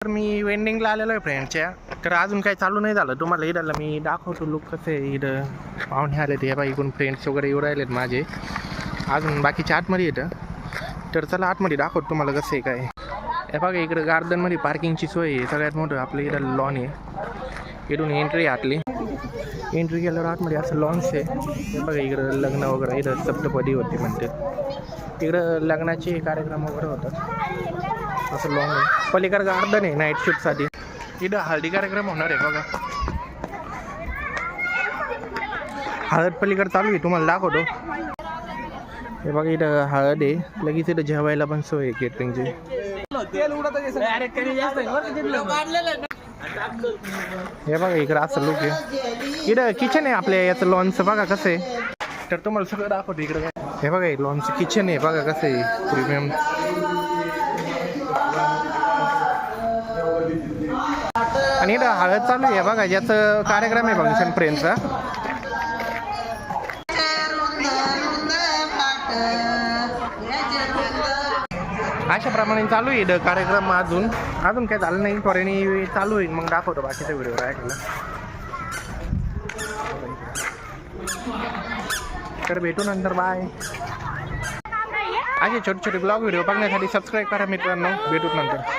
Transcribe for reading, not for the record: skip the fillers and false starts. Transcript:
मी वेंडिंगला आलेलो आहे फ्रेंडच्या. तर अजून काही चालू नाही झालं. तुम्हाला इडला मी दाखवतो लुक कसं आहे. इथं पाहुणे आले ते बाई इकडून फ्रेंड्स वगैरे येऊ राहिलेत माझे. अजून बाकीच्या आतमध्ये येतं. तर चला आतमध्ये दाखवतो तुम्हाला कसं आहे काय. हे बघा इकडं गार्डनमध्ये पार्किंगची सोय आहे. सगळ्यात मोठं आपलं इथं लॉन आहे. इथून एंट्री आतली. एंट्री केल्यावर आतमध्ये असं लॉन्स आहे. हे बघा इकडं लग्न वगैरे इथं सप्तपदी होती म्हणते. तिकडं लग्नाचे कार्यक्रम वगैरे होतात. असं लॉन आहे. पलीकडे गार्डन आहे नाईट शूटसाठी. इथं हळदी कार्यक्रम होणार आहे बघा. हळद पलीकडे चालू आहे तुम्हाला दाखवतो. हे बघा इथं हळद आहे. लगेच इथं जेवायला पण सोय आहे केटरिंगची. हे बघा इकडं असं लुक आहे. इकडं किचन आहे आपल्या याचं लॉनचं बघा कसं आहे. तर तुम्हाला सगळं दाखवतो इकडं काय. हे बघा लॉनचं किचन आहे बघा कसं आहे प्रीमियम. आणि इथं हळद चालू आहे बघा ज्याचं कार्यक्रम आहे फंक्शन फ्रेंडचा. अशा प्रमाणे चालू आहे इथं कार्यक्रम. अजून काय झालं नाही. थोड्याने चालू होईल मग दाखवतो बाकीच्या व्हिडिओ ऐकलं. तर भेटू नंतर. बाय. असे छोटे छोटे ब्लॉग व्हिडिओ बघण्यासाठी सबस्क्राईब करा मित्रांनो. भेटू नंतर.